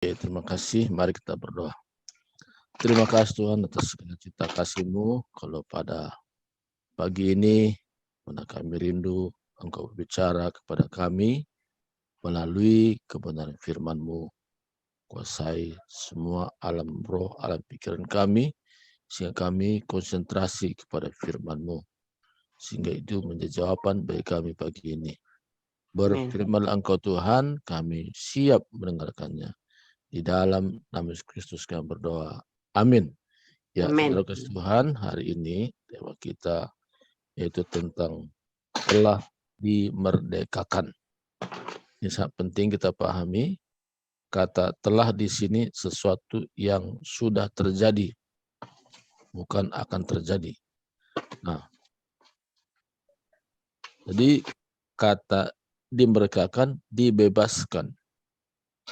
Terima kasih. Mari kita berdoa. Terima kasih Tuhan atas segala cita kasih-Mu. Kalau pada pagi ini, mana kami rindu Engkau berbicara kepada kami melalui kebenaran firman-Mu. Kuasai semua alam roh, alam pikiran kami, sehingga kami konsentrasi kepada firman-Mu. Sehingga itu menjadi jawaban bagi kami pagi ini. Berfirmanlah Engkau Tuhan, kami siap mendengarkannya. Di dalam nama Yesus Kristus kami berdoa. Amin. Ya, saudara kasih Tuhan, hari ini tema kita yaitu tentang telah dimerdekakan. Ini sangat penting kita pahami. Kata telah di sini sesuatu yang sudah terjadi, bukan akan terjadi. Nah, jadi kata dimerdekakan, dibebaskan.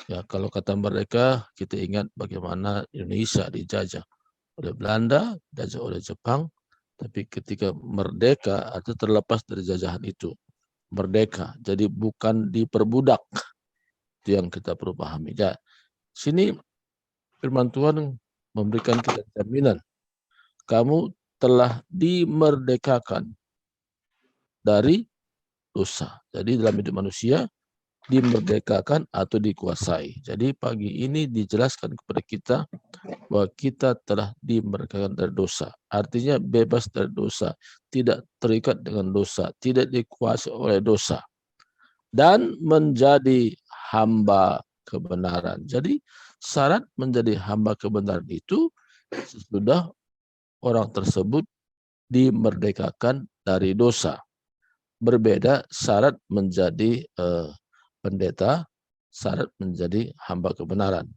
Ya, kalau kata mereka, kita ingat bagaimana Indonesia dijajah oleh Belanda, dijajah oleh Jepang, tapi ketika merdeka atau terlepas dari jajahan itu, merdeka, jadi bukan diperbudak. Itu yang kita perlu pahami. Ya, sini firman Tuhan memberikan kita jaminan, kamu telah dimerdekakan dari dosa. Jadi dalam hidup manusia, dimerdekakan atau dikuasai. Jadi pagi ini dijelaskan kepada kita bahwa kita telah dimerdekakan dari dosa. Artinya bebas dari dosa, tidak terikat dengan dosa, tidak dikuasai oleh dosa, dan menjadi hamba kebenaran. Jadi syarat menjadi hamba kebenaran itu sesudah orang tersebut dimerdekakan dari dosa. Berbeda syarat menjadi pendeta, syarat menjadi hamba kebenaran.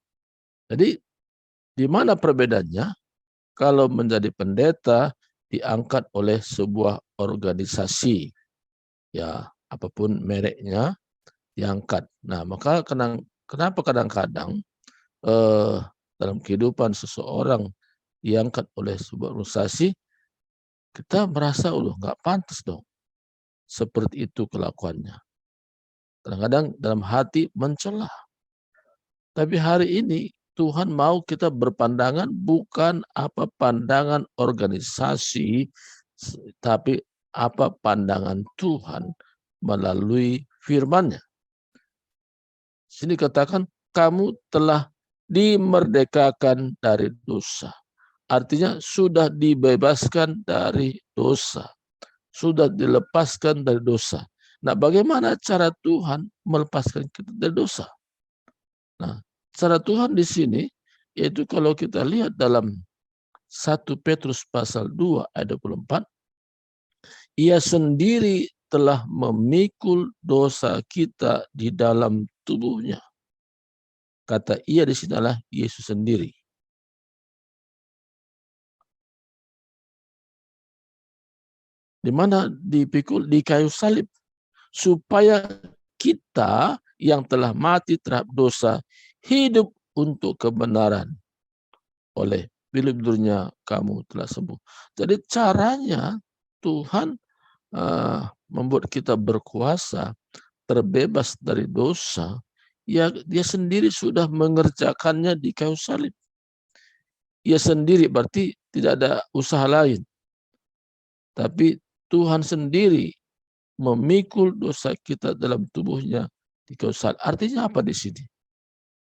Jadi di mana perbedaannya? Kalau menjadi pendeta diangkat oleh sebuah organisasi, ya apapun mereknya diangkat. Nah, maka kenapa kadang-kadang dalam kehidupan seseorang diangkat oleh sebuah organisasi, kita merasa nggak pantas dong seperti itu kelakuannya. Kadang-kadang dalam hati mencela. Tapi hari ini Tuhan mau kita berpandangan bukan apa pandangan organisasi, tapi apa pandangan Tuhan melalui firman-Nya. Sini katakan, kamu telah dimerdekakan dari dosa. Artinya sudah dibebaskan dari dosa. Sudah dilepaskan dari dosa. Nah, bagaimana cara Tuhan melepaskan kita dari dosa? Nah, cara Tuhan di sini, yaitu kalau kita lihat dalam 1 Petrus pasal 2 ayat 24, Ia sendiri telah memikul dosa kita di dalam tubuhnya. Kata Ia di sini adalah Yesus sendiri. Di mana dipikul di kayu salib, supaya kita yang telah mati terhadap dosa hidup untuk kebenaran. Oleh bilur-bilurnya kamu telah sembuh. Jadi caranya Tuhan membuat kita berkuasa, terbebas dari dosa, ya dia sendiri sudah mengerjakannya di kayu salib. Ia sendiri berarti tidak ada usaha lain. Tapi Tuhan sendiri memikul dosa kita dalam tubuhnya di kayu salib. Artinya apa di sini?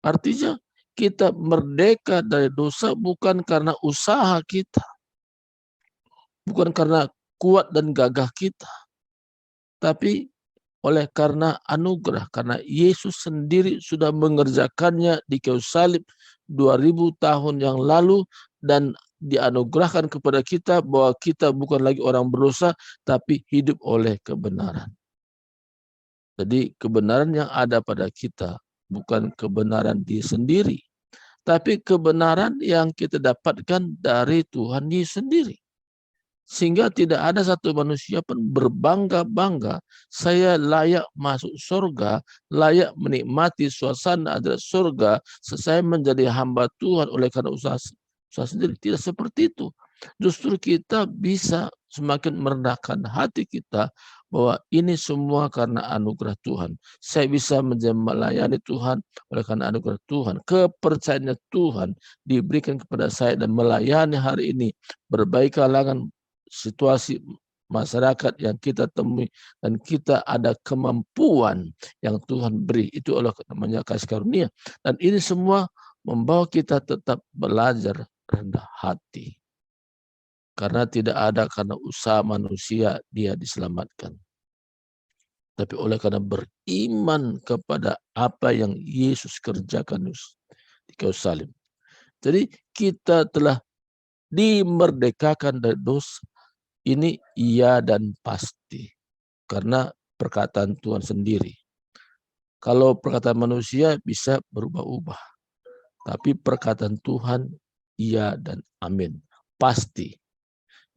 Artinya kita merdeka dari dosa bukan karena usaha kita. Bukan karena kuat dan gagah kita. Tapi oleh karena anugerah, karena Yesus sendiri sudah mengerjakannya di kayu salib 2000 tahun yang lalu, dan dianugerahkan kepada kita bahwa kita bukan lagi orang berdosa, tapi hidup oleh kebenaran. Jadi kebenaran yang ada pada kita bukan kebenaran diri sendiri, tapi kebenaran yang kita dapatkan dari Tuhan Yesus sendiri. Sehingga tidak ada satu manusia pun berbangga-bangga, saya layak masuk surga, layak menikmati suasana adalah surga, saya menjadi hamba Tuhan oleh karena usaha sendiri. Tidak seperti itu. Justru kita bisa semakin merendahkan hati kita bahwa ini semua karena anugerah Tuhan. Saya bisa melayani Tuhan oleh karena anugerah Tuhan. Kepercayaan Tuhan diberikan kepada saya dan melayani hari ini berbagai kalangan situasi masyarakat yang kita temui, dan kita ada kemampuan yang Tuhan beri. Itu oleh namanya kasih karunia. Dan ini semua membawa kita tetap belajar rendah hati. Karena tidak ada karena usaha manusia dia diselamatkan. Tapi oleh karena beriman kepada apa yang Yesus kerjakan di kayu salib. Jadi kita telah dimerdekakan dari dosa. Ini iya dan pasti. Karena perkataan Tuhan sendiri. Kalau perkataan manusia bisa berubah-ubah. Tapi perkataan Tuhan iya dan amin. Pasti.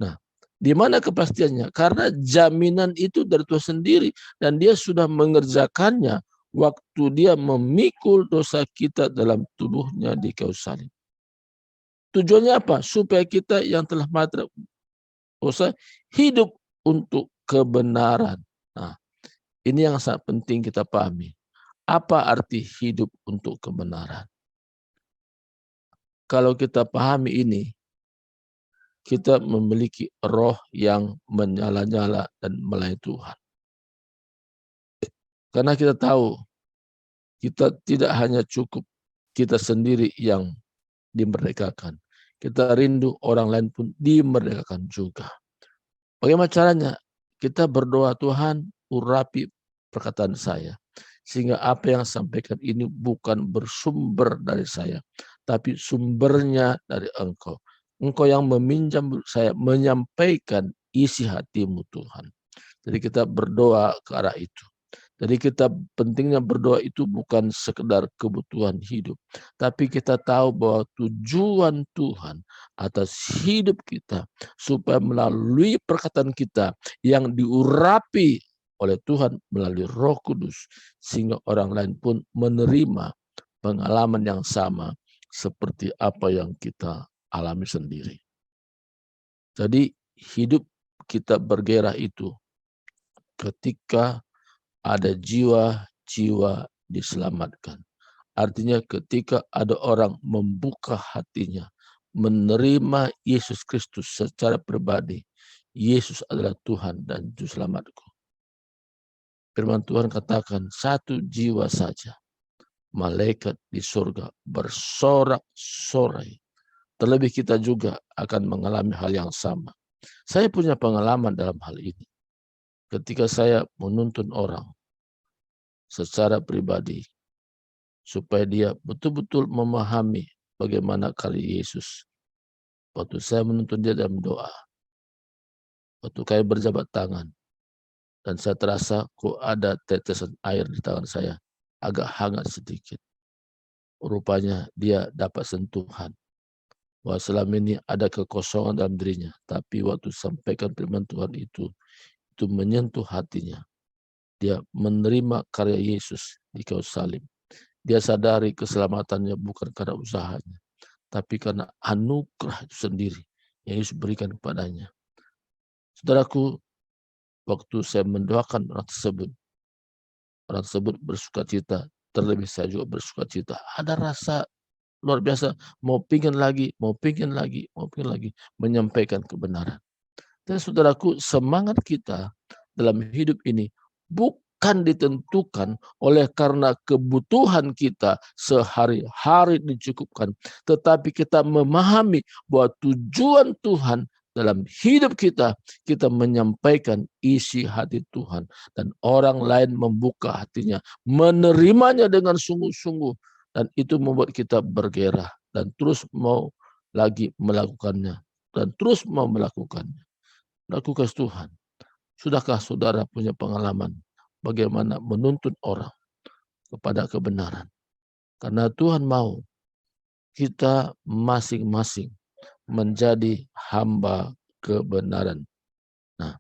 Nah, di mana kepastiannya? Karena jaminan itu dari Tuhan sendiri. Dan dia sudah mengerjakannya waktu dia memikul dosa kita dalam tubuhnya di kayu salib. Tujuannya apa? Supaya kita yang telah mati dosa hidup untuk kebenaran. Nah, ini yang sangat penting kita pahami. Apa arti hidup untuk kebenaran? Kalau kita pahami ini, kita memiliki roh yang menyala-nyala dan melayani Tuhan. Karena kita tahu, kita tidak hanya cukup kita sendiri yang dimerdekakan. Kita rindu orang lain pun dimerdekakan juga. Bagaimana caranya? Kita berdoa, Tuhan urapi perkataan saya. Sehingga apa yang saya sampaikan ini bukan bersumber dari saya, tapi sumbernya dari Engkau. Engkau yang meminjam saya menyampaikan isi hatimu Tuhan. Jadi kita berdoa ke arah itu. Jadi kita pentingnya berdoa itu bukan sekedar kebutuhan hidup, tapi kita tahu bahwa tujuan Tuhan atas hidup kita supaya melalui perkataan kita yang diurapi oleh Tuhan melalui Roh Kudus, sehingga orang lain pun menerima pengalaman yang sama seperti apa yang kita alami sendiri. Jadi hidup kita bergairah itu ketika ada jiwa-jiwa diselamatkan. Artinya ketika ada orang membuka hatinya, menerima Yesus Kristus secara pribadi, Yesus adalah Tuhan dan Juru Selamatku. Firman Tuhan katakan, satu jiwa saja, malaikat di surga bersorak-sorai. Terlebih kita juga akan mengalami hal yang sama. Saya punya pengalaman dalam hal ini. Ketika saya menuntun orang secara pribadi, supaya dia betul-betul memahami bagaimana karya Yesus. Waktu saya menuntun dia dalam doa, waktu saya berjabat tangan, dan saya terasa kok ada tetesan air di tangan saya, agak hangat sedikit. Rupanya dia dapat sentuhan, bahwa selama ini ada kekosongan dalam dirinya, tapi waktu sampaikan firman Tuhan itu menyentuh hatinya. Dia menerima karya Yesus di kayu salib. Dia sadari keselamatannya bukan karena usahanya, tapi karena anugerah itu sendiri yang Yesus berikan kepadanya. Saudaraku, waktu saya mendoakan orang tersebut bersuka cita, terlebih saya juga bersuka cita. Ada rasa luar biasa, mau pingin lagi, menyampaikan kebenaran. Dan saudaraku, semangat kita dalam hidup ini bukan ditentukan oleh karena kebutuhan kita sehari-hari dicukupkan, tetapi kita memahami bahwa tujuan Tuhan dalam hidup kita, kita menyampaikan isi hati Tuhan, dan orang lain membuka hatinya, menerimanya dengan sungguh-sungguh, dan itu membuat kita bergairah dan terus mau lagi melakukannya, dan terus mau melakukannya. Lakukan Tuhan. Sudahkah saudara punya pengalaman bagaimana menuntun orang kepada kebenaran? Karena Tuhan mau kita masing-masing menjadi hamba kebenaran. Nah,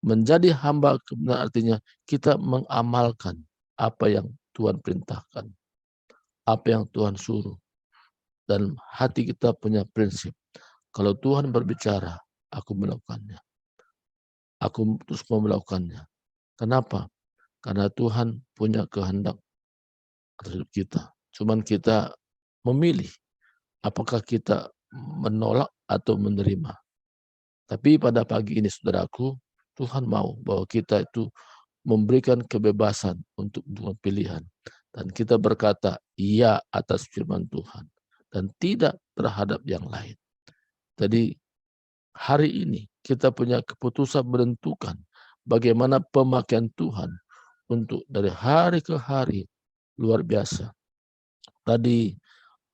menjadi hamba kebenaran artinya kita mengamalkan apa yang Tuhan perintahkan, apa yang Tuhan suruh. Dan hati kita punya prinsip. Kalau Tuhan berbicara, aku melakukannya. Aku terus mau melakukannya. Kenapa? Karena Tuhan punya kehendak terhadap kita. Cuman kita memilih apakah kita menolak atau menerima. Tapi pada pagi ini saudaraku, Tuhan mau bahwa kita itu memberikan kebebasan untuk pilihan. Dan kita berkata iya atas firman Tuhan. Dan tidak terhadap yang lain. Jadi hari ini kita punya keputusan menentukan bagaimana pemakaian Tuhan untuk dari hari ke hari luar biasa. Tadi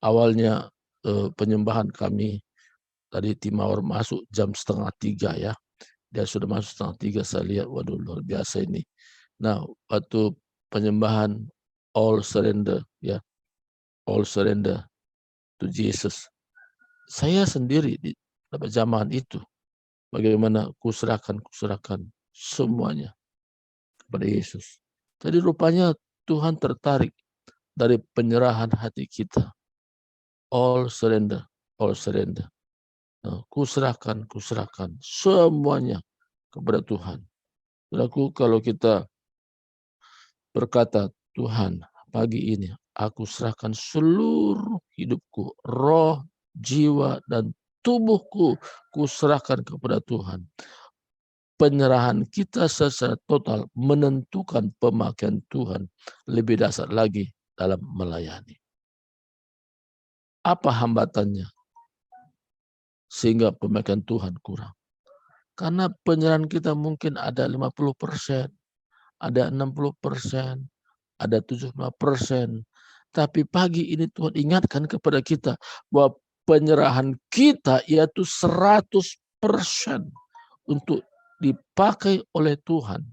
awalnya penyembahan kami tadi Timawar masuk jam 2:30 ya. Dia sudah masuk 2:30, saya lihat, waduh luar biasa ini. Nah, waktu penyembahan all surrender ya, all surrender to Jesus. Saya sendiri di dapat zaman itu bagaimana kuserahkan semuanya kepada Yesus. Jadi rupanya Tuhan tertarik dari penyerahan hati kita. All surrender, all surrender. Nah, kuserahkan semuanya kepada Tuhan. Saudaraku, kalau kita berkata, Tuhan, pagi ini aku serahkan seluruh hidupku, roh, jiwa, dan tubuhku, kuserahkan kepada Tuhan. Penyerahan kita secara total menentukan pemakaian Tuhan lebih dasar lagi dalam melayani. Apa hambatannya? Sehingga pemakaian Tuhan kurang. Karena penyerahan kita mungkin ada 50%, ada 60%, ada 75%. Tapi pagi ini Tuhan ingatkan kepada kita bahwa penyerahan kita yaitu 100% untuk dipakai oleh Tuhan.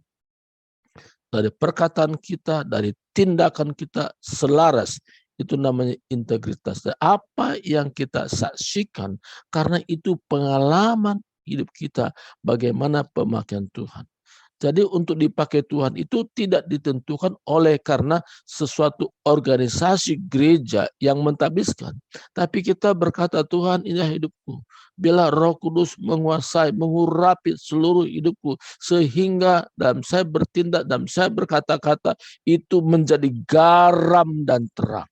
Dari perkataan kita, dari tindakan kita selaras. Itu namanya integritas. Dan apa yang kita saksikan, karena itu pengalaman hidup kita, bagaimana pemakaian Tuhan. Jadi untuk dipakai Tuhan itu tidak ditentukan oleh karena sesuatu organisasi gereja yang mentabiskan. Tapi kita berkata, Tuhan inilah hidupku. Bila Roh Kudus menguasai, mengurapi seluruh hidupku. Sehingga dalam saya bertindak, dalam saya berkata-kata, itu menjadi garam dan terang.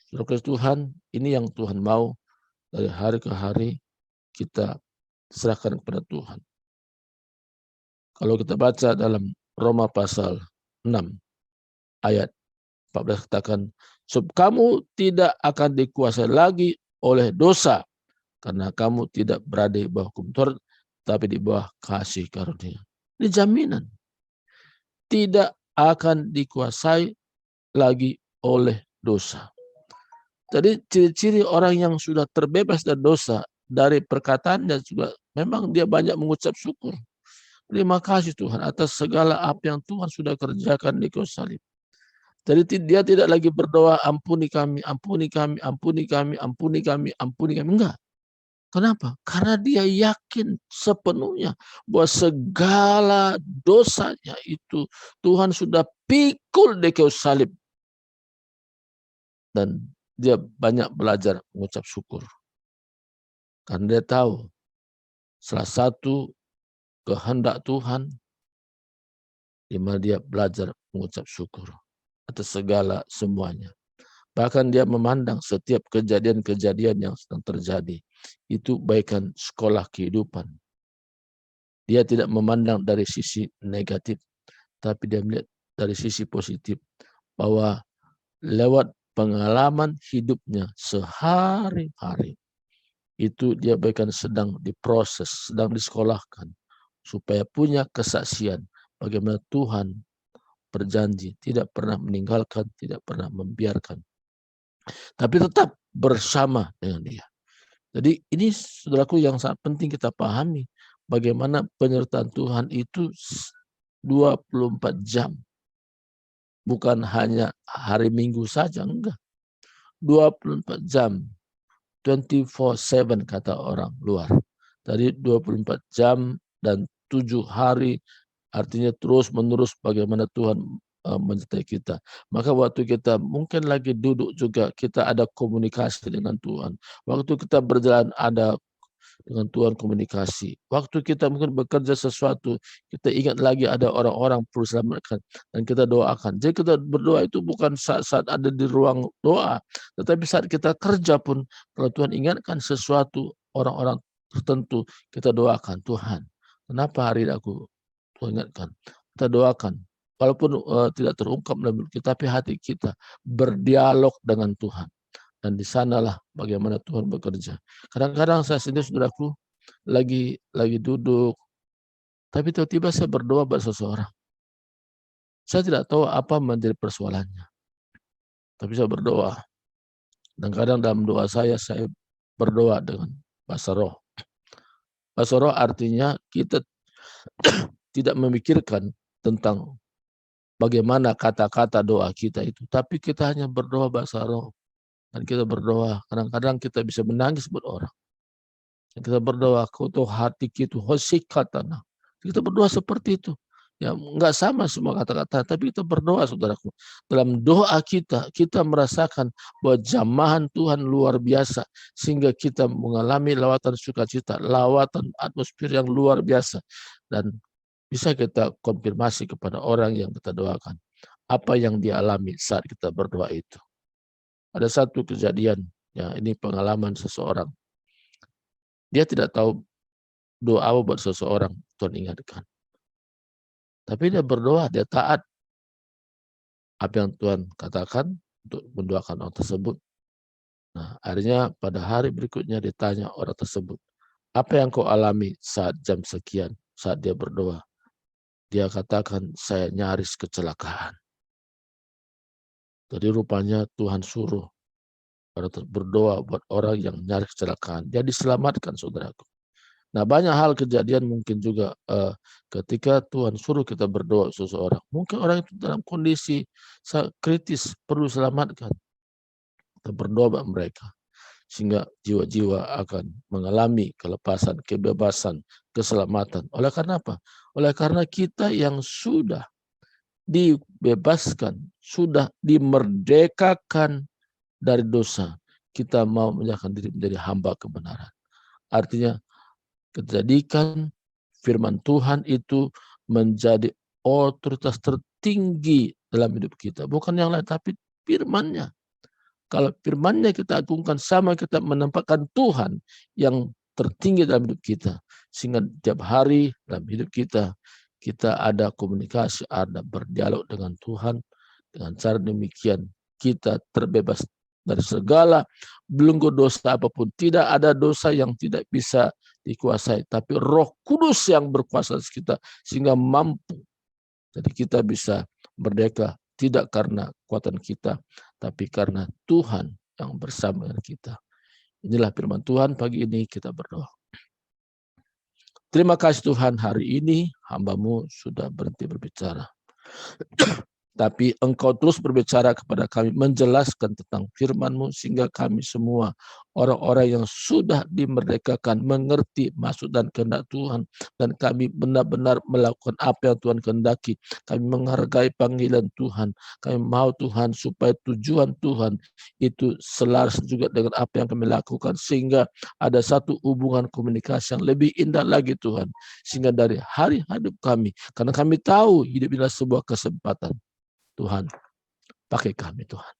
Saudara Tuhan, ini yang Tuhan mau dari hari ke hari kita serahkan kepada Tuhan. Kalau kita baca dalam Roma pasal 6 ayat 14 katakan, sebab kamu tidak akan dikuasai lagi oleh dosa karena kamu tidak berada di bawah hukum Taurat tapi di bawah kasih karunia. Ini jaminan. Tidak akan dikuasai lagi oleh dosa. Jadi ciri-ciri orang yang sudah terbebas dari dosa dari perkataannya juga memang dia banyak mengucap syukur. Terima kasih Tuhan atas segala apa yang Tuhan sudah kerjakan di kayu salib. Jadi dia tidak lagi berdoa ampuni kami, ampuni kami, ampuni kami, ampuni kami, ampuni kami. Enggak. Kenapa? Karena dia yakin sepenuhnya bahwa segala dosanya itu Tuhan sudah pikul di kayu salib. Dan dia banyak belajar mengucap syukur. Karena dia tahu salah satu kehendak Tuhan di mana dia belajar mengucap syukur atas segala semuanya. Bahkan dia memandang setiap kejadian-kejadian yang sedang terjadi itu bagaikan sekolah kehidupan. Dia tidak memandang dari sisi negatif, tapi dia melihat dari sisi positif bahwa lewat pengalaman hidupnya sehari-hari itu dia bagaikan sedang diproses, sedang disekolahkan supaya punya kesaksian bagaimana Tuhan berjanji tidak pernah meninggalkan, tidak pernah membiarkan, tapi tetap bersama dengan dia. Jadi ini saudaraku yang sangat penting kita pahami bagaimana penyertaan Tuhan itu 24 jam. Bukan hanya hari Minggu saja, enggak. 24 jam. 24/7 kata orang luar. Dari 24 jam dan 7 hari artinya terus menerus bagaimana Tuhan menyertai kita. Maka waktu kita mungkin lagi duduk juga kita ada komunikasi dengan Tuhan. Waktu kita berjalan ada dengan Tuhan komunikasi. Waktu kita mungkin bekerja sesuatu, kita ingat lagi ada orang-orang perlu selamatkan dan kita doakan. Jadi kita berdoa itu bukan saat-saat ada di ruang doa, tetapi saat kita kerja pun kalau Tuhan ingatkan sesuatu orang-orang tertentu, kita doakan, Tuhan, kenapa hari ini aku Tuhan ingatkan? Kita doakan. Walaupun tidak terungkap dalam mulut kita, tapi hati kita berdialog dengan Tuhan. Dan di sanalah bagaimana Tuhan bekerja. Kadang-kadang saya sendiri, saudaraku, lagi duduk, tapi tiba-tiba saya berdoa buat seseorang. Saya tidak tahu apa menjadi persoalannya, tapi saya berdoa. Dan kadang dalam doa saya berdoa dengan bahasa roh. Bahasa roh artinya kita tidak memikirkan tentang bagaimana kata-kata doa kita itu, tapi kita hanya berdoa bahasa roh. Dan kita berdoa, kadang-kadang kita bisa menangis buat orang. Kita berdoa, kutu hati kita, hosikatana. Kita berdoa seperti itu. Ya, enggak sama semua kata-kata, tapi kita berdoa, saudaraku. Dalam doa kita merasakan bahwa jamahan Tuhan luar biasa, sehingga kita mengalami lawatan sukacita, lawatan atmosfer yang luar biasa. Dan bisa kita konfirmasi kepada orang yang kita doakan, apa yang dia alami saat kita berdoa itu. Ada satu kejadian, ya ini pengalaman seseorang. Dia tidak tahu doa buat seseorang, Tuhan ingatkan. Tapi dia berdoa, dia taat apa yang Tuhan katakan untuk mendoakan orang tersebut. Nah, akhirnya pada hari berikutnya ditanya orang tersebut, apa yang kau alami saat jam sekian, saat dia berdoa? Dia katakan, saya nyaris kecelakaan. Jadi rupanya Tuhan suruh berdoa buat orang yang nyaris kecelakaan. Dia diselamatkan, saudaraku. Nah, banyak hal kejadian mungkin juga ketika Tuhan suruh kita berdoa seseorang. Mungkin orang itu dalam kondisi kritis, perlu selamatkan. Kita berdoa buat mereka. Sehingga jiwa-jiwa akan mengalami kelepasan, kebebasan, keselamatan. Oleh karena apa? Oleh karena kita yang sudah dibebaskan, sudah dimerdekakan dari dosa, kita mau menyerahkan diri menjadi hamba kebenaran. Artinya, jadikan firman Tuhan itu menjadi otoritas tertinggi dalam hidup kita. Bukan yang lain, tapi firman-Nya. Kalau firman-Nya kita agungkan, sama kita menempatkan Tuhan yang tertinggi dalam hidup kita. Sehingga tiap hari dalam hidup kita ada komunikasi, ada berdialog dengan Tuhan. Dengan cara demikian, kita terbebas dari segala belenggu dosa apapun. Tidak ada dosa yang tidak bisa dikuasai, tapi Roh Kudus yang berkuasa kita sehingga mampu. Jadi kita bisa merdeka tidak karena kekuatan kita, tapi karena Tuhan yang bersama dengan kita. Inilah firman Tuhan pagi ini, kita berdoa. Terima kasih Tuhan, hari ini hamba-Mu sudah berhenti berbicara. Tapi Engkau terus berbicara kepada kami, menjelaskan tentang firman-Mu, sehingga kami semua, orang-orang yang sudah dimerdekakan, mengerti maksud dan kehendak Tuhan, dan kami benar-benar melakukan apa yang Tuhan kehendaki. Kami menghargai panggilan Tuhan. Kami mau Tuhan supaya tujuan Tuhan itu selaras juga dengan apa yang kami lakukan, sehingga ada satu hubungan komunikasi yang lebih indah lagi Tuhan. Sehingga dari hari hidup kami, karena kami tahu hidup adalah sebuah kesempatan. Tuhan, pakai kami Tuhan,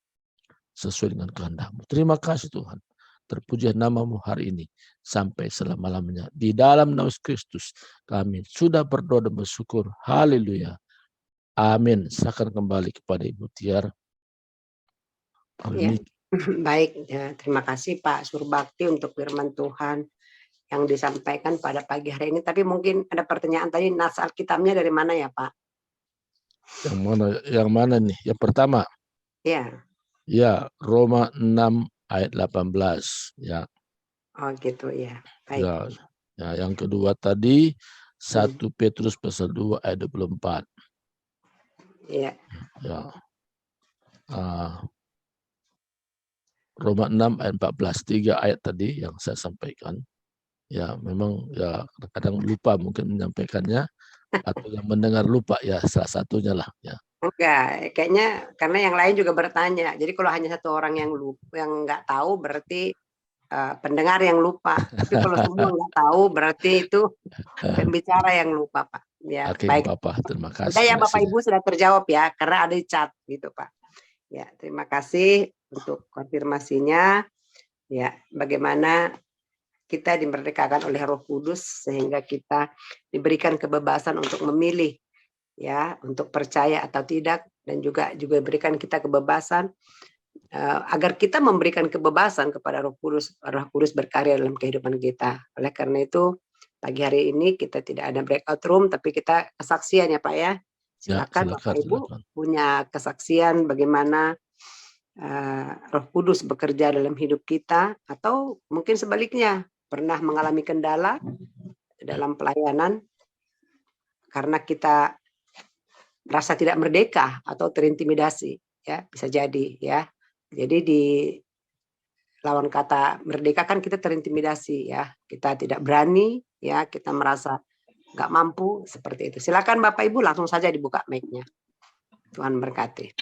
sesuai dengan kehendak-Mu. Terima kasih Tuhan, terpuji nama-Mu hari ini, sampai selama-lamanya. Di dalam nama Kristus, kami sudah berdoa dan bersyukur. Haleluya. Amin. Serahkan kembali kepada Ibu Tiar. Ya. Baik, ya, terima kasih Pak Surbakti untuk firman Tuhan yang disampaikan pada pagi hari ini. Tapi mungkin ada pertanyaan tadi, nas Alkitabnya dari mana ya Pak? Yang mana nih? Yang pertama? Ya. Ya, Roma 6 ayat 18. Ya. Oh gitu ya. Baik. Ya, yang kedua tadi 1 Petrus pasal 2 ayat 24. Iya. Ya. Roma 6 ayat 14, 3 ayat tadi yang saya sampaikan. Ya, memang ya kadang-kadang lupa mungkin menyampaikannya, atau yang mendengar lupa, ya salah satunya lah ya. Enggak, kayaknya karena yang lain juga bertanya. Jadi kalau hanya satu orang yang nggak tahu berarti pendengar yang lupa. Tapi kalau semua nggak tahu berarti itu pembicara yang lupa, Pak. Ya, Oke, nggak baik. apa-apa. Terima Sudah kasih ya Mbak Bapak Sina. Ibu sudah terjawab ya, karena ada di chat gitu, Pak. Ya, terima kasih untuk konfirmasinya. Ya, bagaimana kita dimerdekakan oleh Roh Kudus sehingga kita diberikan kebebasan untuk memilih, ya, untuk percaya atau tidak, dan juga berikan kita kebebasan agar kita memberikan kebebasan kepada Roh Kudus berkarya dalam kehidupan kita. Oleh karena itu pagi hari ini kita tidak ada breakout room, tapi kita kesaksian ya Pak ya. Ya, Silakan silakan, Bapak Ibu silakan. punya kesaksian bagaimana Roh Kudus bekerja dalam hidup kita, atau mungkin sebaliknya pernah mengalami kendala dalam pelayanan karena kita merasa tidak merdeka atau terintimidasi, ya bisa jadi ya. Jadi di lawan kata merdeka kan kita terintimidasi ya, kita tidak berani ya, kita merasa nggak mampu seperti itu. Silakan Bapak Ibu langsung saja dibuka mic-nya. Tuhan berkati.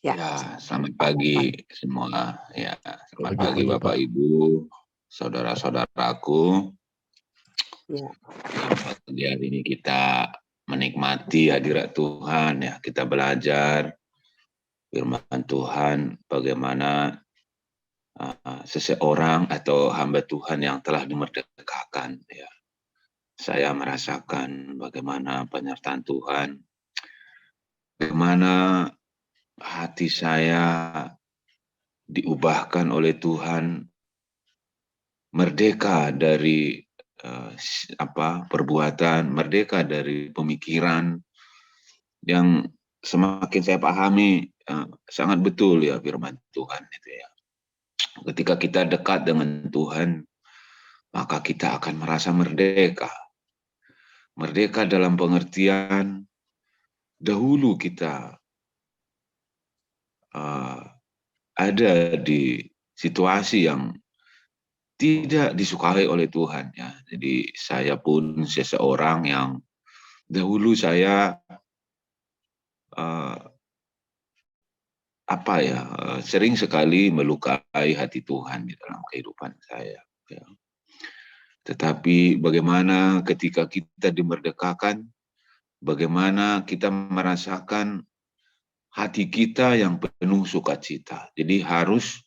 Ya, Ya, selamat pagi semua. Ya, selamat pagi Pagi, Bapak Pak. Ibu, saudara-saudaraku. ya, Pagi hari ini kita menikmati hadirat Tuhan, ya. Kita belajar firman Tuhan, bagaimana seseorang atau hamba Tuhan yang telah dimerdekakan. Ya. Saya merasakan bagaimana penyertaan Tuhan, bagaimana hati saya diubahkan oleh Tuhan, merdeka dari perbuatan, merdeka dari pemikiran yang semakin saya pahami sangat betul ya firman Tuhan itu ya. Ketika kita dekat dengan Tuhan, maka kita akan merasa merdeka. Merdeka dalam pengertian dahulu kita ada di situasi yang tidak disukai oleh Tuhan ya. Jadi saya pun seseorang yang dahulu saya sering sekali melukai hati Tuhan di dalam kehidupan saya. Ya. Tetapi bagaimana ketika kita dimerdekakan, bagaimana kita merasakan hati kita yang penuh sukacita. Jadi harus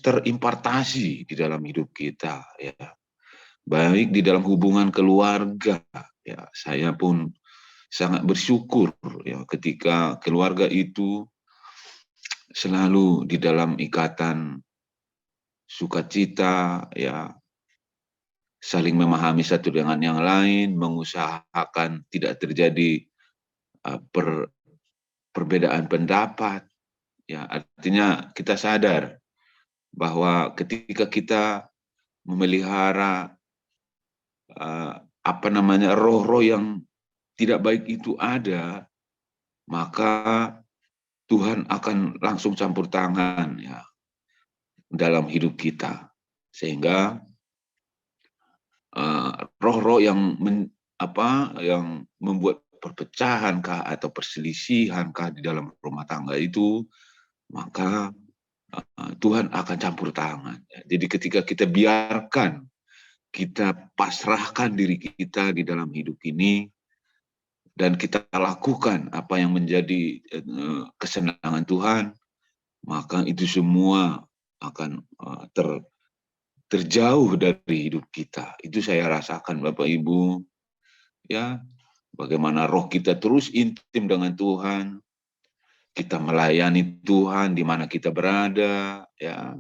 terimpartasi di dalam hidup kita ya. Baik di dalam hubungan keluarga ya, saya pun sangat bersyukur ya ketika keluarga itu selalu di dalam ikatan sukacita ya, saling memahami satu dengan yang lain, mengusahakan tidak terjadi perbedaan pendapat ya. Artinya kita sadar bahwa ketika kita memelihara roh-roh yang tidak baik itu ada, maka Tuhan akan langsung campur tangan ya dalam hidup kita, sehingga roh-roh yang membuat perpecahan kah atau perselisihan kah di dalam rumah tangga itu, maka Tuhan akan campur tangan. Jadi ketika kita biarkan, kita pasrahkan diri kita di dalam hidup ini, dan kita lakukan apa yang menjadi kesenangan Tuhan, maka itu semua akan terjauh dari hidup kita. Itu saya rasakan Bapak Ibu, ya, bagaimana roh kita terus intim dengan Tuhan, kita melayani Tuhan di mana kita berada, ya,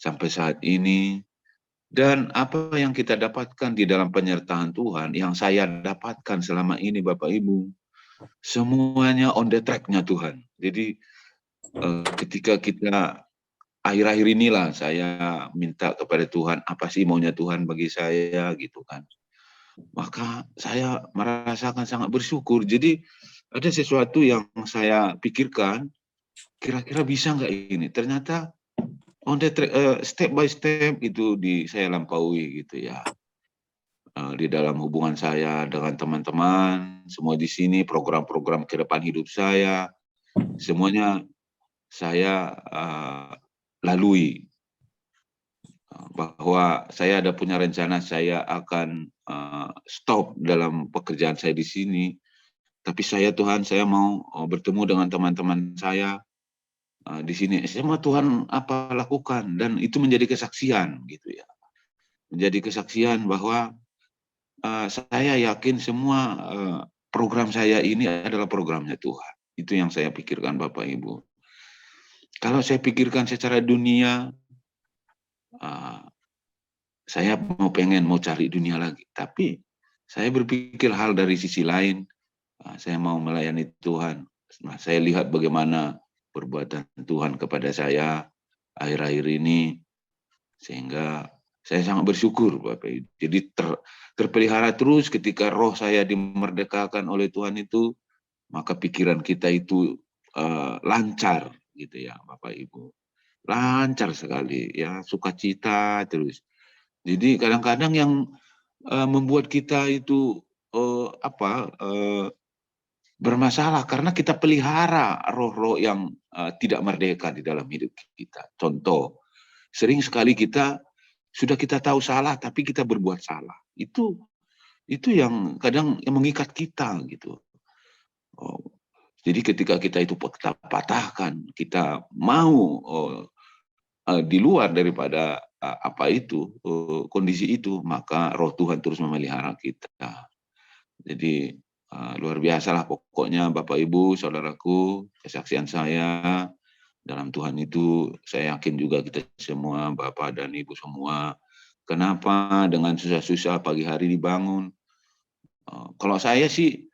sampai saat ini. Dan apa yang kita dapatkan di dalam penyertaan Tuhan, yang saya dapatkan selama ini Bapak Ibu, semuanya on the track-nya Tuhan. Jadi ketika kita akhir-akhir inilah saya minta kepada Tuhan, apa sih maunya Tuhan bagi saya gitu kan. Maka saya merasakan sangat bersyukur. Jadi ada sesuatu yang saya pikirkan, kira-kira bisa nggak ini? Ternyata on the track, step by step itu saya lampaui gitu ya. di dalam hubungan saya dengan teman-teman, semua di sini, program-program ke depan hidup saya, semuanya saya lalui. Bahwa saya ada punya rencana saya akan stop dalam pekerjaan saya di sini. Tapi Tuhan, saya mau bertemu dengan teman-teman saya di sini. Semua Tuhan apa lakukan, dan itu menjadi kesaksian gitu ya. Menjadi kesaksian bahwa saya yakin semua program saya ini adalah programnya Tuhan. Itu yang saya pikirkan, Bapak Ibu. Kalau saya pikirkan secara dunia, saya mau cari dunia lagi. Tapi saya berpikir hal dari sisi lain. Saya mau melayani Tuhan. Nah, saya lihat bagaimana perbuatan Tuhan kepada saya akhir-akhir ini, sehingga saya sangat bersyukur, Bapak Ibu. Jadi terpelihara terus ketika roh saya dimerdekakan oleh Tuhan itu, maka pikiran kita itu lancar gitu ya, Bapak Ibu. Lancar sekali ya, sukacita terus. Jadi kadang-kadang yang membuat kita itu bermasalah karena kita pelihara roh-roh yang tidak merdeka di dalam hidup kita. Contoh, sering sekali sudah kita tahu salah tapi kita berbuat salah. Itu yang kadang yang mengikat kita gitu. Jadi ketika kita itu kita patahkan, kita mau di luar daripada kondisi itu, maka roh Tuhan terus memelihara kita. Jadi luar biasa lah pokoknya, Bapak Ibu, saudaraku, kesaksian saya dalam Tuhan itu, saya yakin juga kita semua, Bapak dan Ibu semua, kenapa dengan susah-susah pagi hari dibangun. Kalau saya sih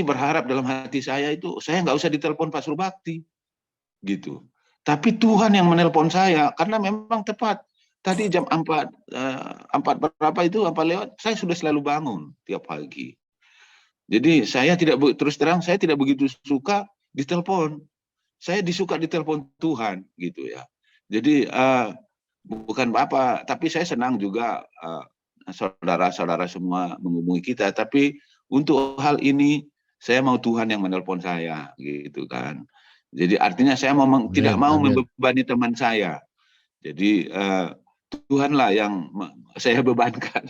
berharap dalam hati saya itu, saya nggak usah ditelepon Pak Surbakti, gitu. Tapi Tuhan yang menelpon saya, karena memang tepat. Tadi jam 4 berapa itu, 4 lewat, saya sudah selalu bangun tiap pagi. Jadi saya terus terang, saya tidak begitu suka ditelepon. Saya disuka ditelepon Tuhan, gitu ya. Jadi bukan apa, tapi saya senang juga saudara-saudara semua menghubungi kita. Tapi untuk hal ini, saya mau Tuhan yang menelpon saya, gitu kan. Jadi artinya saya tidak mau membebani teman saya. Jadi Tuhanlah yang saya bebankan.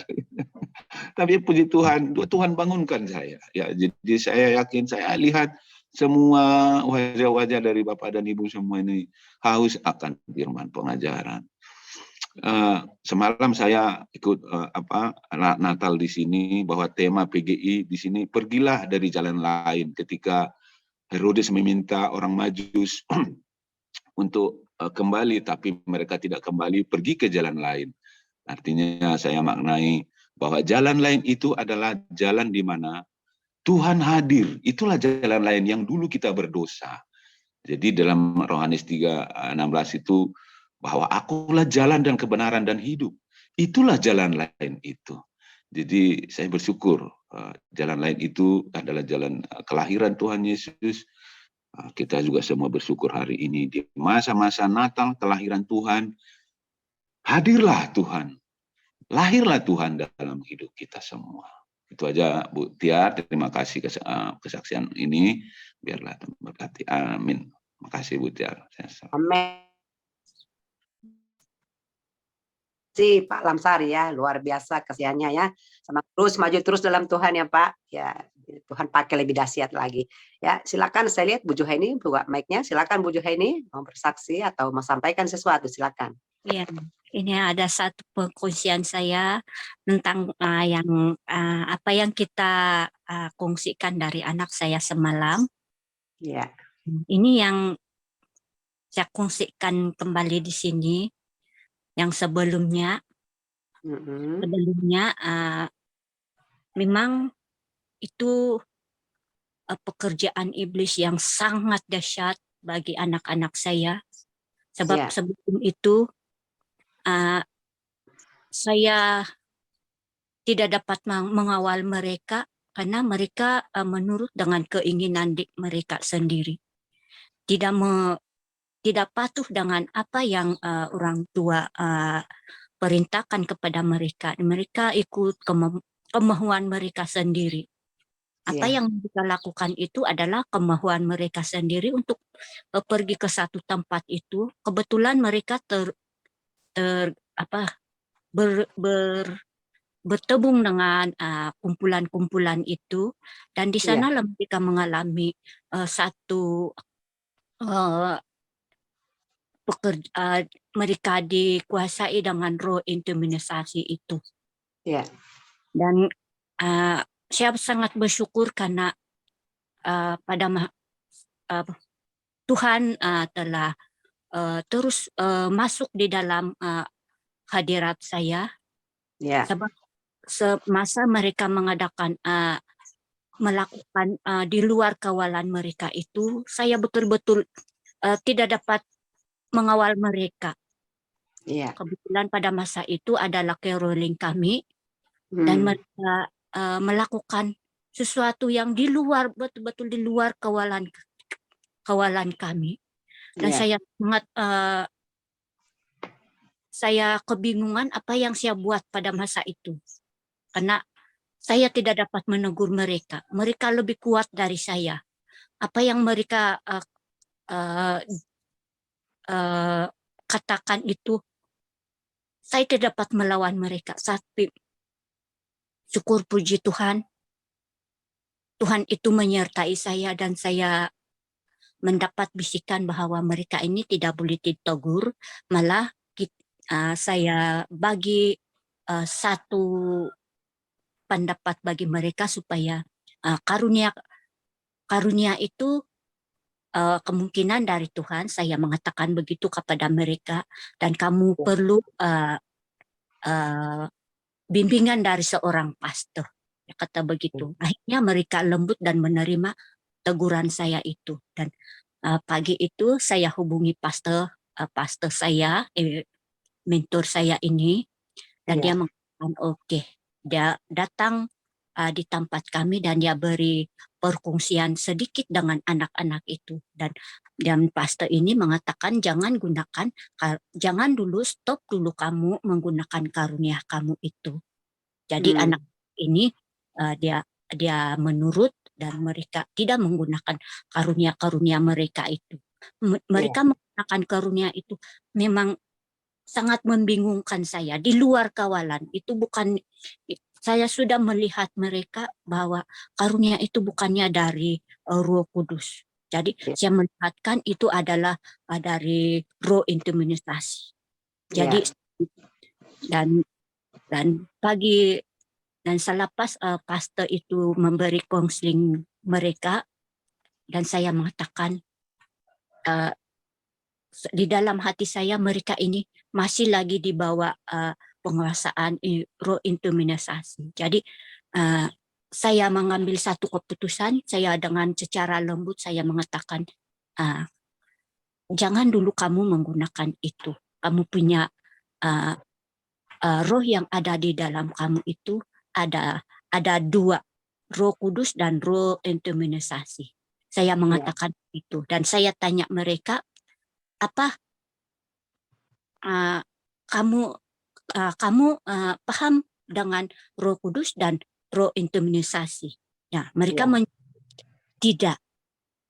Tapi puji Tuhan, Tuhan bangunkan saya. Ya, jadi saya yakin, saya lihat semua wajah-wajah dari Bapak dan Ibu semua ini haus akan firman pengajaran. Semalam saya ikut Natal di sini, bahwa tema PGI di sini, pergilah dari jalan lain, ketika Herodes meminta orang Majus untuk kembali, tapi mereka tidak kembali, pergi ke jalan lain. Artinya saya maknai bahwa jalan lain itu adalah jalan di mana Tuhan hadir. Itulah jalan lain yang dulu kita berdosa. Jadi dalam Yohanes 3:16 itu, bahwa akulah jalan dan kebenaran dan hidup. Itulah jalan lain itu. Jadi saya bersyukur jalan lain itu adalah jalan kelahiran Tuhan Yesus. Kita juga semua bersyukur hari ini di masa-masa Natal kelahiran Tuhan. Hadirlah Tuhan. Lahirlah Tuhan dalam hidup kita semua. Itu aja, Bu Tiar. Terima kasih kesaksian ini. Biarlah berkati. Amin. Terima kasih, Bu Tiar. Amin. Si Pak Lamsari ya, luar biasa kasihannya ya. Terus maju terus dalam Tuhan ya Pak. Ya, Tuhan pakai lebih dahsyat lagi. Ya, silakan, saya lihat Bu Juhaini buka mic-nya. Silakan Bu Juhaini mau bersaksi atau mau sampaikan sesuatu, silakan. Iya, ini ada satu pengkongsian saya tentang apa yang kita kongsikan dari anak saya semalam. Ya. Ini yang saya kongsikan kembali di sini. Yang sebelumnya, memang itu pekerjaan iblis yang sangat dahsyat bagi anak-anak saya. Sebab sebelum itu saya tidak dapat mengawal mereka karena mereka menurut dengan keinginan mereka sendiri. Tidak patuh dengan apa yang orang tua perintahkan kepada mereka. Mereka ikut kemauan mereka sendiri. Apa yang mereka lakukan itu adalah kemauan mereka sendiri untuk pergi ke satu tempat itu. Kebetulan mereka bertemu dengan kumpulan-kumpulan itu, dan di sana mereka mengalami satu mereka dikuasai dengan roh intimisasi itu. Dan saya sangat bersyukur karena Tuhan telah terus masuk di dalam hadirat saya. Sebab semasa mereka melakukan di luar kawalan mereka itu, saya betul-betul tidak dapat mengawal mereka. Kebetulan pada masa itu adalah caroling kami, dan mereka melakukan sesuatu yang di luar, betul-betul di luar kawalan kami. Dan saya sangat saya kebingungan apa yang saya buat pada masa itu, karena saya tidak dapat menegur mereka. Mereka lebih kuat dari saya. Apa yang mereka katakan itu, saya tidak dapat melawan mereka. Tapi syukur puji Tuhan, Tuhan itu menyertai saya, dan saya mendapat bisikan bahwa mereka ini tidak boleh ditegur. Malah saya bagi satu pendapat bagi mereka supaya karunia itu kemungkinan dari Tuhan. Saya mengatakan begitu kepada mereka, dan kamu perlu bimbingan dari seorang pastor, kata begitu. Akhirnya mereka lembut dan menerima teguran saya itu. Dan pagi itu saya hubungi pastor saya, mentor saya ini, dan dia mengatakan oke. Dia datang di tempat kami, dan dia beri perkongsian sedikit dengan anak-anak itu. Dan pastor ini mengatakan jangan dulu, stop dulu kamu menggunakan karunia kamu itu. Jadi anak ini dia menurut, dan mereka tidak menggunakan karunia-karunia mereka itu. Mereka menggunakan karunia itu memang sangat membingungkan saya. Di luar kawalan itu bukan, saya sudah melihat mereka bahwa karunia itu bukannya dari Roh Kudus. Jadi saya melihatkan itu adalah dari roh intimisasi. Jadi dan pagi dan selepas pastor itu memberi konseling mereka, dan saya mengatakan di dalam hati saya mereka ini masih lagi di bawah penguasaan roh intimisasi. Jadi saya mengambil satu keputusan. Saya dengan secara lembut saya mengatakan, jangan dulu kamu menggunakan itu. Kamu punya roh yang ada di dalam kamu itu ada dua, Roh Kudus dan roh intimisasi. Saya mengatakan itu, dan saya tanya mereka, apa kamu paham dengan Roh Kudus dan roh intimisasi? Ya, mereka tidak.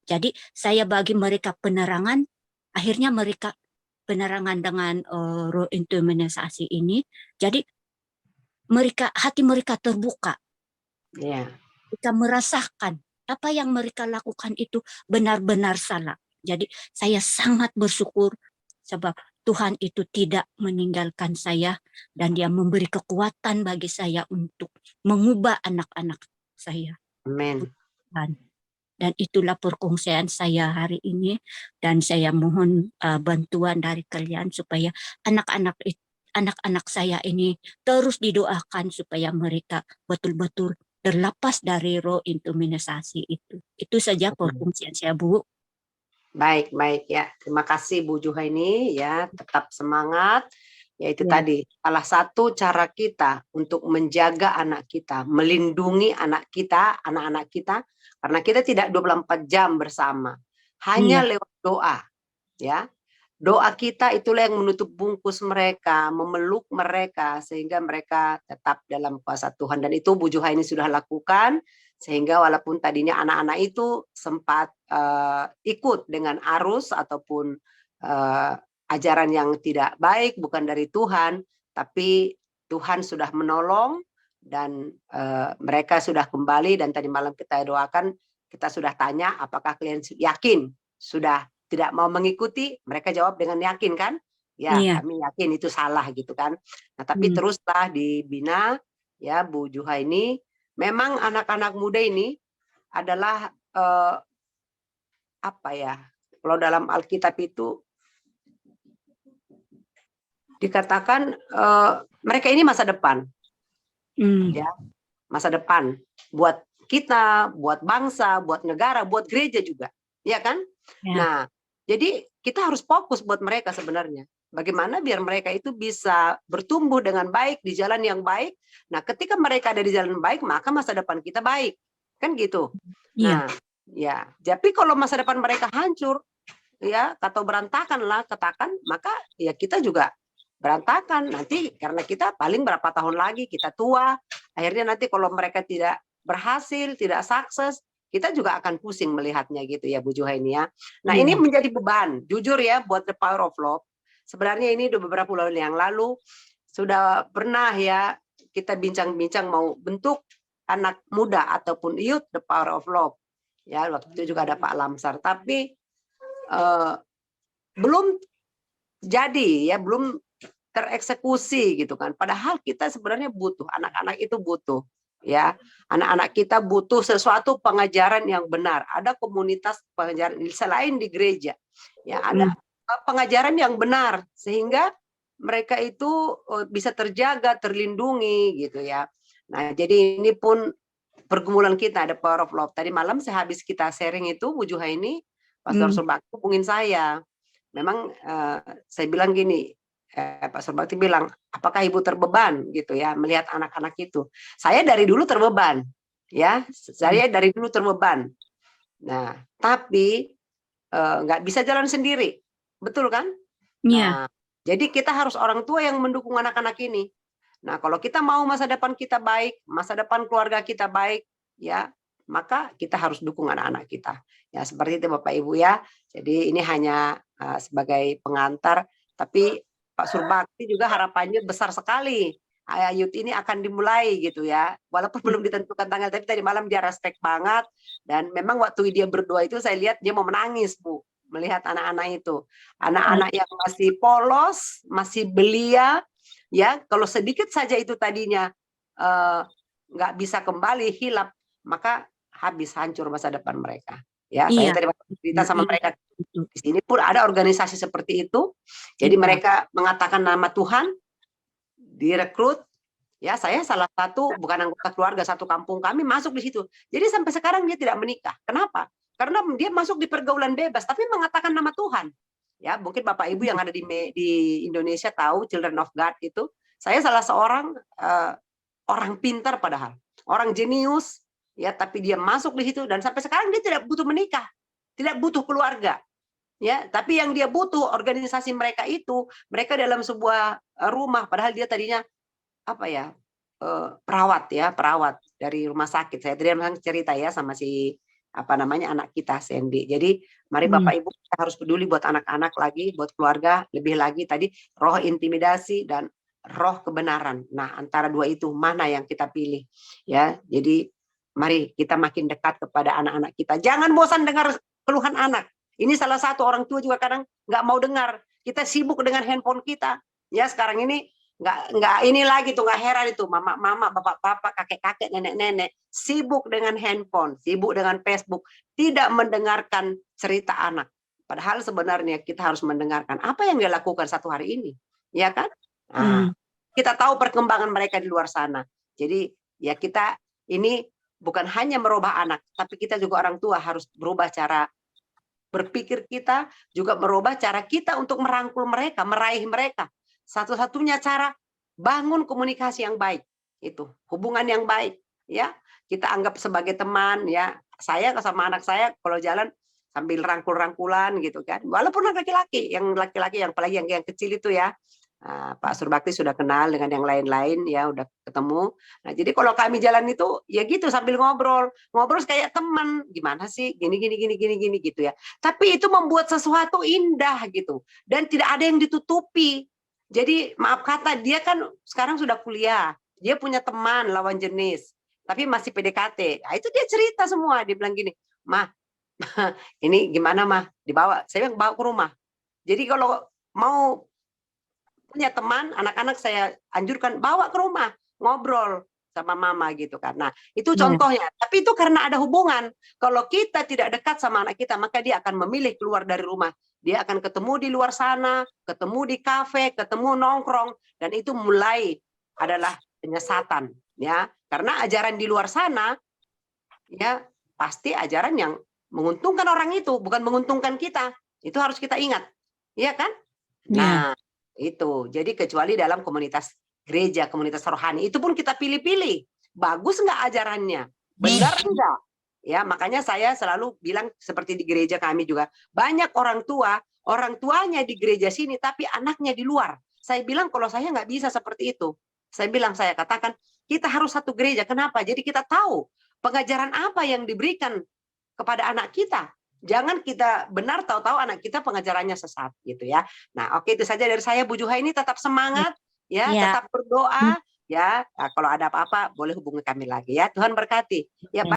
Jadi saya bagi mereka penerangan. Akhirnya mereka penerangan dengan roh intimisasi ini. Jadi hati mereka terbuka. Mereka merasakan apa yang mereka lakukan itu benar-benar salah. Jadi saya sangat bersyukur sebab Tuhan itu tidak meninggalkan saya, dan dia memberi kekuatan bagi saya untuk mengubah anak-anak saya. Amin. Dan itulah perkongsian saya hari ini, dan saya mohon bantuan dari kalian supaya anak-anak saya ini terus didoakan supaya mereka betul-betul terlepas dari roh intimisasi itu. Itu saja perkongsian saya, Bu. Baik ya. Terima kasih Bu Juhaini ya. Tetap semangat. Yaitu tadi salah satu cara kita untuk menjaga anak kita, melindungi anak-anak kita, karena kita tidak 24 jam bersama, hanya lewat doa, ya. doa kita itulah yang menutup bungkus mereka, memeluk mereka sehingga mereka tetap dalam kuasa Tuhan. Dan itu Bu Juhaini sudah lakukan, sehingga walaupun tadinya anak-anak itu sempat ikut dengan arus ataupun ajaran yang tidak baik, bukan dari Tuhan, tapi Tuhan sudah menolong dan mereka sudah kembali. Dan tadi malam kita doakan, kita sudah tanya apakah kalian yakin sudah tidak mau mengikuti, mereka jawab dengan yakin kan? Ya, Iya. kami yakin itu salah gitu kan. Nah, tapi teruslah dibina ya Bu Juhaini. Memang anak-anak muda ini adalah apa ya? Kalau dalam Alkitab itu dikatakan mereka ini masa depan. Ya, masa depan buat kita, buat bangsa, buat negara, buat gereja juga. Ya kan? Ya. Nah, jadi kita harus fokus buat mereka sebenarnya. Bagaimana biar mereka itu bisa bertumbuh dengan baik di jalan yang baik. Nah, ketika mereka ada di jalan baik, maka masa depan kita baik. Kan gitu. Iya. Nah, ya. Tapi kalau masa depan mereka hancur, ya, atau berantakan lah, katakan, maka ya kita juga berantakan. Nanti karena kita paling berapa tahun lagi kita tua. Akhirnya nanti kalau mereka tidak berhasil, tidak sukses, kita juga akan pusing melihatnya gitu ya Bu Juhaini ya. Nah, ini menjadi beban, jujur ya, buat The Power of Love. Sebenarnya ini udah beberapa bulan yang lalu sudah pernah ya kita bincang-bincang mau bentuk anak muda ataupun youth The Power of Love. Ya, waktu itu juga ada Pak Lamsar, tapi belum jadi ya, belum tereksekusi gitu kan. Padahal kita sebenarnya butuh, anak-anak itu butuh. Ya, anak-anak kita butuh sesuatu pengajaran yang benar. Ada komunitas pengajaran selain di gereja, ya ada pengajaran yang benar sehingga mereka itu bisa terjaga, terlindungi gitu ya. Nah, jadi ini pun pergumulan kita, ada Power of Love. Tadi malam sehabis kita sharing itu, Bu Juhaini, Pastor Surbakti hubungin saya. Memang saya bilang gini, Pak Surbakti bilang, apakah ibu terbeban gitu ya melihat anak-anak itu? Saya dari dulu terbeban, ya. Saya dari dulu terbeban. Nah, tapi nggak bisa jalan sendiri, betul kan? Iya. Nah, jadi kita harus orang tua yang mendukung anak-anak ini. Nah, kalau kita mau masa depan kita baik, masa depan keluarga kita baik, ya, maka kita harus dukung anak-anak kita. Ya, seperti itu Bapak Ibu ya. Jadi ini hanya sebagai pengantar, tapi Pak Surbakti juga harapannya besar sekali. Youth ini akan dimulai gitu ya. Walaupun belum ditentukan tanggal, tapi tadi malam dia respect banget. Dan memang waktu dia berdoa itu saya lihat dia mau menangis, Bu. Melihat anak-anak itu. Anak-anak yang masih polos, masih belia. Ya, kalau sedikit saja itu tadinya nggak bisa kembali, hilap, maka habis, hancur masa depan mereka. Ya, saya tadi cerita sama mereka. Di sini pun ada organisasi seperti itu. Jadi mereka mengatakan nama Tuhan, direkrut. Ya, saya salah satu, bukan anggota keluarga, satu kampung kami masuk di situ. Jadi sampai sekarang dia tidak menikah. Kenapa? Karena dia masuk di pergaulan bebas, tapi mengatakan nama Tuhan. Ya, mungkin Bapak Ibu yang ada di Indonesia tahu Children of God itu. Saya salah seorang orang pintar padahal, orang jenius. Ya, tapi dia masuk di situ dan sampai sekarang dia tidak butuh menikah, tidak butuh keluarga. Ya, tapi yang dia butuh organisasi mereka itu, mereka dalam sebuah rumah, padahal dia tadinya apa ya, perawat ya, perawat dari rumah sakit. Saya tadi memang cerita ya sama si apa namanya anak kita Sandy. Jadi mari Bapak Ibu kita harus peduli buat anak-anak lagi, buat keluarga, lebih lagi tadi roh intimidasi dan roh kebenaran. Nah, antara dua itu mana yang kita pilih? Ya, jadi mari kita makin dekat kepada anak-anak kita. Jangan bosan dengar keluhan anak. Ini salah satu orang tua juga kadang nggak mau dengar. Kita sibuk dengan handphone kita. Ya, sekarang ini nggak ini lagi tuh, nggak heran itu mama, bapak, kakek, nenek sibuk dengan handphone, sibuk dengan Facebook, tidak mendengarkan cerita anak. Padahal sebenarnya kita harus mendengarkan apa yang dia lakukan satu hari ini, ya kan? Nah, kita tahu perkembangan mereka di luar sana. Jadi ya kita ini bukan hanya merubah anak, tapi kita juga orang tua harus berubah cara berpikir kita, juga merubah cara kita untuk merangkul mereka, meraih mereka. Satu-satunya cara bangun komunikasi yang baik, itu hubungan yang baik, ya. Kita anggap sebagai teman, ya. Saya sama anak saya kalau jalan, sambil rangkul-rangkulan gitu kan. Walaupun laki-laki yang apalagi yang kecil itu ya. Pak Surbakti sudah kenal dengan yang lain-lain ya, udah ketemu. Nah, jadi kalau kami jalan itu ya gitu sambil ngobrol kayak teman. Gimana sih gini gitu ya. Tapi itu membuat sesuatu indah gitu dan tidak ada yang ditutupi. Jadi maaf kata dia kan sekarang sudah kuliah, dia punya teman lawan jenis, tapi masih PDKT. Nah, itu dia cerita semua, dia bilang gini, "Mah, ini gimana mah? Dibawa." Saya bilang bawa ke rumah. Jadi kalau mau punya teman, anak-anak saya anjurkan bawa ke rumah, ngobrol sama mama gitu kan. Nah, itu contohnya. Tapi itu karena ada hubungan. Kalau kita tidak dekat sama anak kita, maka dia akan memilih keluar dari rumah. Dia akan ketemu di luar sana, ketemu di kafe, ketemu nongkrong, dan itu mulai adalah penyesatan, ya. Karena ajaran di luar sana, ya pasti ajaran yang menguntungkan orang itu, bukan menguntungkan kita. Itu harus kita ingat, iya kan? Nah, itu. Jadi kecuali dalam komunitas gereja, komunitas rohani, itu pun kita pilih-pilih. Bagus nggak ajarannya? Benar enggak? Ya, makanya saya selalu bilang seperti di gereja kami juga, banyak orang tuanya di gereja sini, tapi anaknya di luar. Saya bilang kalau saya nggak bisa seperti itu. Saya katakan, kita harus satu gereja. Kenapa? Jadi kita tahu pengajaran apa yang diberikan kepada anak kita. Jangan kita benar tahu-tahu anak kita pengajarannya sesat gitu ya. Nah, oke, itu saja dari saya, Bu Juha. Ini tetap semangat ya, tetap berdoa ya. Nah, kalau ada apa-apa boleh hubungi kami lagi ya. Tuhan berkati. Ya,